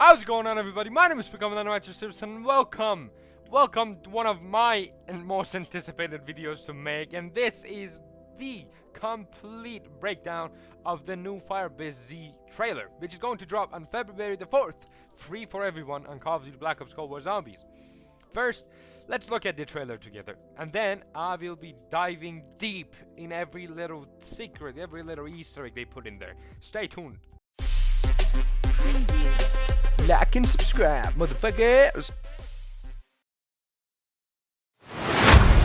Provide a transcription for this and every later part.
How's it going on, everybody? My name is Becoming and welcome to one of my most anticipated videos to make, and this is the complete breakdown of the new Firebase Z trailer, which is going to drop on February the 4th, free for everyone on Call of Duty Black Ops Cold War Zombies. First, let's look at the trailer together, and then I will be diving deep in every little secret, every little Easter egg they put in there. Stay tuned. Like and subscribe, motherfuckers.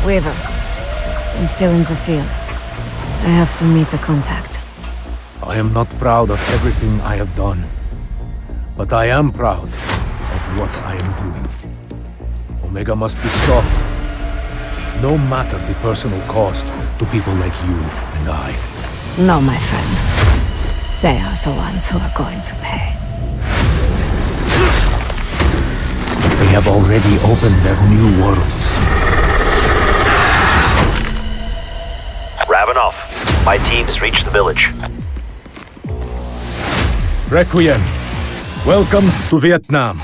Weaver, I'm still in the field. I have to meet a contact. I am not proud of everything I have done, but I am proud of what I am doing. Omega must be stopped, no matter the personal cost to people like you and I. No, my friend. They are the ones who are going to pay. They have already opened their new worlds. Ravenoff, my team's reached the village. Requiem, welcome to Vietnam.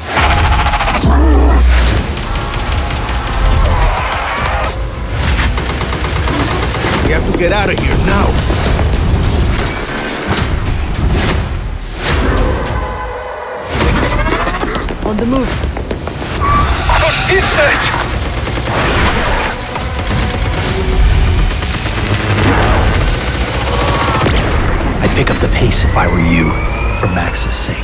We have to get out of here now. On the move. I'd pick up the pace if I were you, for Max's sake.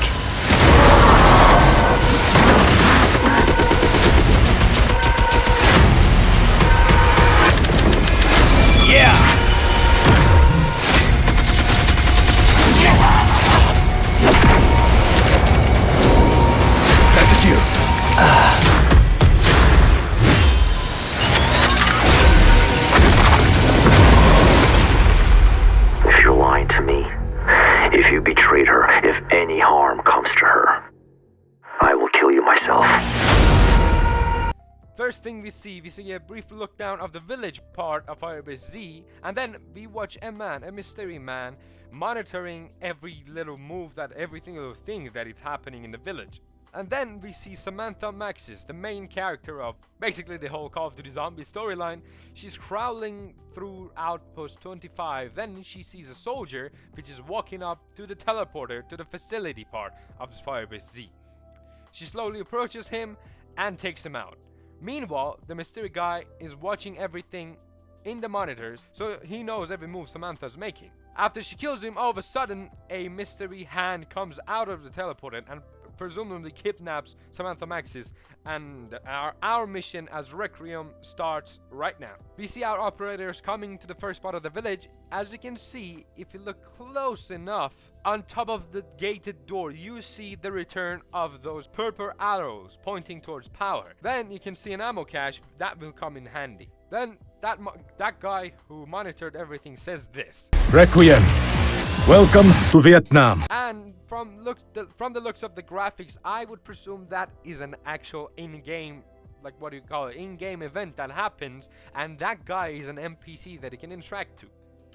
Yeah! That's a cue. If you're lying to me, if you betrayed her, if any harm comes to her, I will kill you myself. First thing we see a brief look down of the village part of Firebase Z, and then we watch a mystery man, monitoring every little move, every single thing that is happening in the village. And then we see Samantha Maxis, the main character of basically the whole Call of Duty Zombie storyline. She's crawling through Outpost 25, then she sees a soldier which is walking up to the teleporter to the facility part of Firebase Z. She slowly approaches him and takes him out. Meanwhile, the mystery guy is watching everything in the monitors, so he knows every move Samantha's making. After she kills him, all of a sudden, a mystery hand comes out of the teleporter and presumably kidnaps Samantha Maxis, and our mission as Requiem starts right now. We see our operators coming to the first part of the village. As you can see, if you look close enough, on top of the gated door, you see the return of those purple arrows pointing towards power. Then you can see an ammo cache that will come in handy. Then that guy who monitored everything says this: Requiem, welcome to Vietnam. And from the looks of the graphics, I would presume that is an actual in-game, like what do you call it, in-game event that happens, and that guy is an NPC that you can interact to.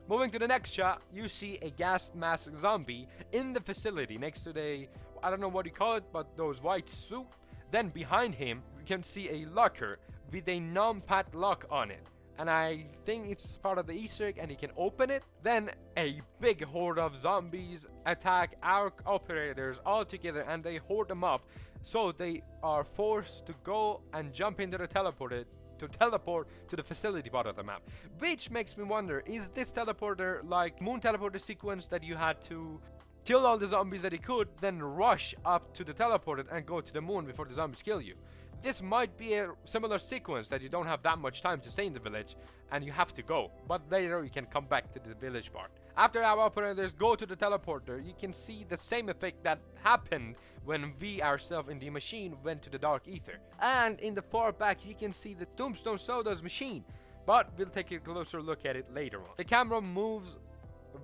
Moving to the next shot, you see a gas mask zombie in the facility next to the, I don't know what you call it, but those white suit. Then behind him, you can see a locker with a numpad lock on it. And I think it's part of the Easter egg, and you can open it. Then a big horde of zombies attack our operators all together, and they horde them up, so they are forced to go and jump into the teleporter to teleport to the facility part of the map. Which makes me wonder, is this teleporter like moon teleporter sequence that you had to kill all the zombies that you could, then rush up to the teleporter and go to the moon before the zombies kill you? This might be a similar sequence that you don't have that much time to stay in the village and you have to go, but later you can come back to the village part. After our operators go to the teleporter, you can see the same effect that happened when we ourselves in the machine went to the dark ether. And in the far back you can see the Tombstone Soda's machine, but we'll take a closer look at it later on. The camera moves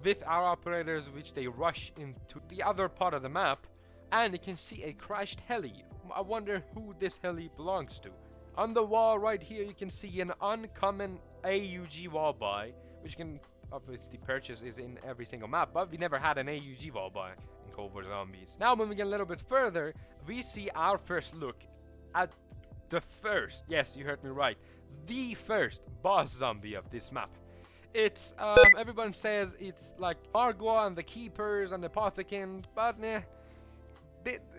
with our operators, which they rush into the other part of the map, and you can see a crashed heli. I wonder who this heli belongs to. On the wall right here, you can see an uncommon AUG wall buy, which you can obviously purchase is in every single map, but we never had an AUG wall buy in over zombies. Now moving a little bit further, we see our first look at the first, yes, you heard me right, the first boss zombie of this map. It's, everyone says it's like Margot and the Keepers and the Apothecant, but nah,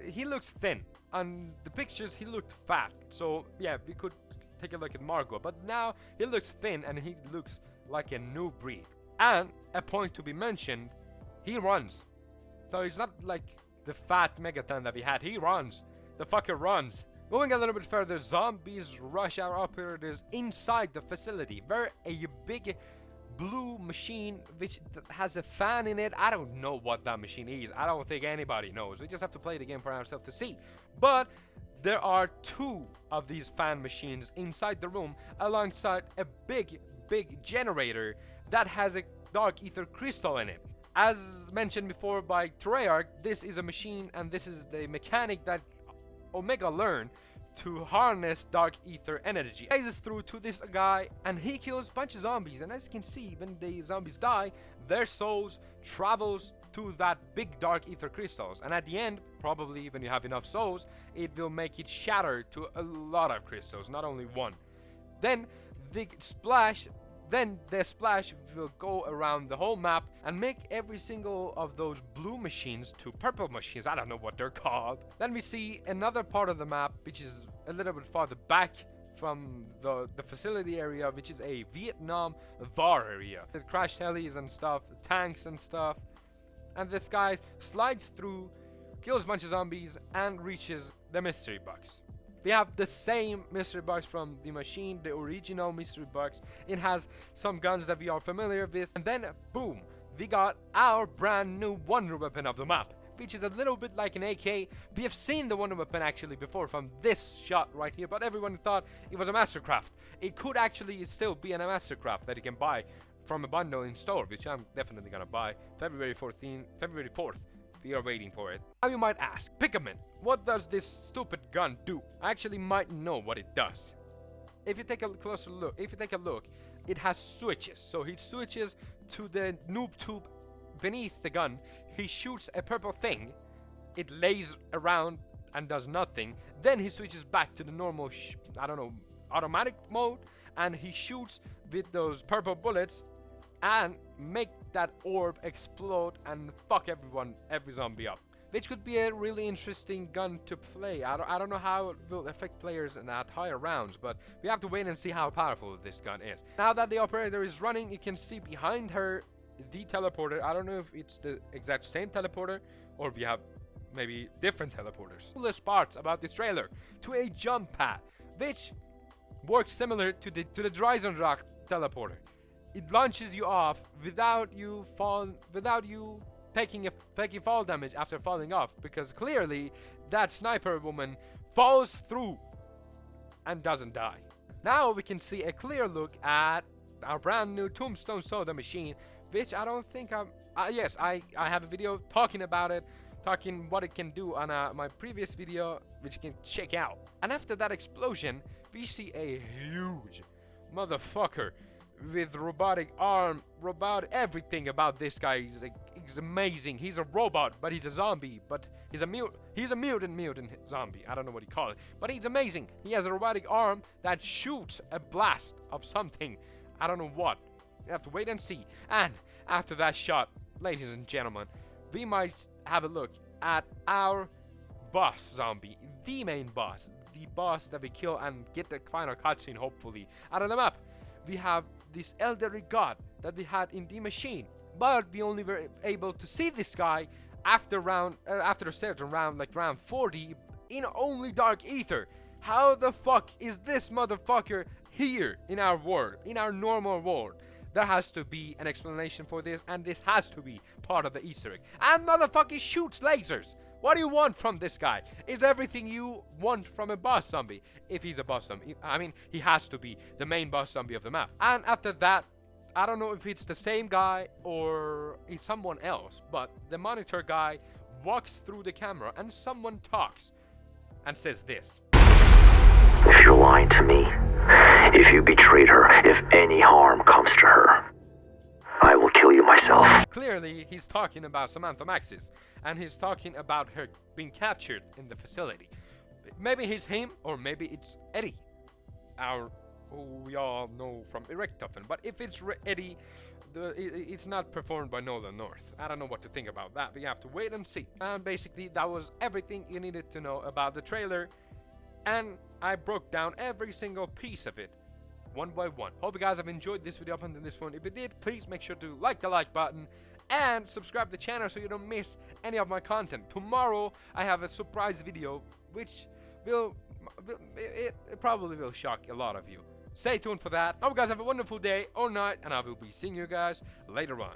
he looks thin. On the pictures, he looked fat, so yeah, we could take a look at Margot, but now he looks thin and he looks like a new breed. And a point to be mentioned, he runs. So it's not like the fat Megaton that we had, he runs. The fucker runs. Moving a little bit further, zombies rush our operators inside the facility, where a big blue machine which has a fan in it. I don't know what that machine is. I don't think anybody knows. We just have to play the game for ourselves to see. But there are 2 of these fan machines inside the room, alongside a big generator that has a dark ether crystal in it. As mentioned before by Treyarch, this is a machine and this is the mechanic that Omega learned to harness dark ether energy. He rises through to this guy and he kills a bunch of zombies, and as you can see, when the zombies die, their souls travels to that big dark ether crystals, and at the end, probably when you have enough souls, it will make it shatter to a lot of crystals, not only one. Then the splash will go around the whole map and make every single of those blue machines to purple machines. I don't know what they're called. Then we see another part of the map, which is a little bit farther back from the facility area, which is a Vietnam War area with crashed helis and stuff, tanks and stuff. And this guy slides through, kills a bunch of zombies, and reaches the mystery box. We have the same mystery box from the machine, the original mystery box. It has some guns that we are familiar with, and then boom, we got our brand new wonder weapon of the map, which is a little bit like an AK. We have seen the wonder weapon actually before from this shot right here, but everyone thought it was a mastercraft. It could actually still be a mastercraft that you can buy from a bundle in store, which I'm definitely gonna buy February 4th. We are waiting for it. Now you might ask, Pickerman, what does this stupid gun do? I actually might know what it does. If you take a closer look, it has switches. So he switches to the noob tube beneath the gun. He shoots a purple thing. It lays around and does nothing. Then he switches back to the normal, automatic mode, and he shoots with those purple bullets and make that orb explode and fuck every zombie up, which could be a really interesting gun to play. I don't know how it will affect players in at higher rounds, but we have to wait and see how powerful this gun is. Now that the operator is running, you can see behind her the teleporter. I don't know if it's the exact same teleporter or if we have maybe different teleporters. Coolest parts about this trailer, to a jump pad, which works similar to the Dreisendracht teleporter. It launches you off without you taking fall damage after falling off, because clearly that sniper woman falls through and doesn't die. Now we can see a clear look at our brand new Tombstone Soda machine, which I don't think yes, I have a video talking about it, talking what it can do on my previous video, which you can check out. And after that explosion, we see a huge motherfucker with robotic arm, everything about this guy is amazing. He's a robot, but he's a zombie, but he's a mutant zombie. I don't know what you call it, but he's amazing. He has a robotic arm that shoots a blast of something. I don't know what. You have to wait and see. And after that shot, ladies and gentlemen, we might have a look at our boss zombie, the main boss, the boss that we kill and get the final cutscene hopefully out of the map. We have this elderly god that we had in the machine, but we only were able to see this guy after a certain round, like round 40, in only dark ether. How the fuck is this motherfucker here in our world, in our normal world? There has to be an explanation for this, and this has to be part of the Easter egg. And motherfucker shoots lasers. What do you want from this guy? Is everything you want from a boss zombie. If he's a boss zombie. I mean, he has to be the main boss zombie of the map. And after that, I don't know if it's the same guy or it's someone else, but the monitor guy walks through the camera and someone talks and says this. If you're lying to me, if you betrayed her, if any harm comes to her, I will kill you myself. Clearly, he's talking about Samantha Maxis, and he's talking about her being captured in the facility. Maybe it's him, or maybe it's Eddie, who we all know from Erectofen. But if it's Eddie, it's not performed by Nolan North. I don't know what to think about that, but you have to wait and see. And basically, that was everything you needed to know about the trailer, and I broke down every single piece of it, one by one. Hope you guys have enjoyed this video up until this point. If you did, please make sure to like the like button and subscribe to the channel so you don't miss any of my content. Tomorrow, I have a surprise video, which it probably will shock a lot of you. Stay tuned for that. Hope you guys have a wonderful day or night, and I will be seeing you guys later on.